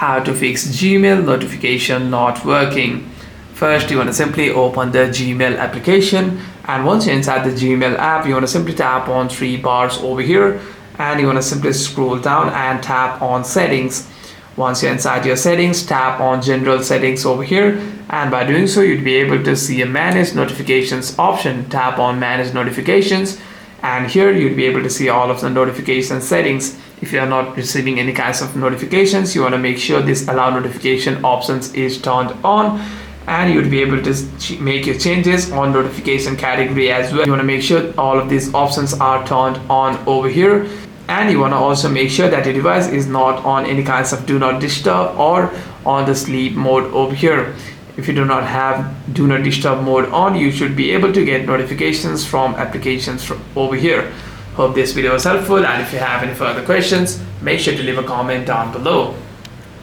how to fix Gmail notification not working. First, you want to simply open the Gmail application, and once you're inside the Gmail app, you want to simply tap on three bars over here, and you want to simply scroll down and tap on settings. Once you're inside your settings, tap on general settings over here, and by doing so you'd be able to see a manage notifications option. Tap on manage notifications, and here you'd be able to see all of the notification settings. If you are not receiving any kinds of notifications, you want to make sure this allow notification options is turned on, and you'd be able to make your changes on notification category as well. You want to make sure all of these options are turned on over here, and you want to also make sure that your device is not on any kinds of do not disturb or on the sleep mode over here. If you do not have do not disturb mode on, you should be able to get notifications from applications from over here. Hope this video was helpful, and if you have any further questions, make sure to leave a comment down below.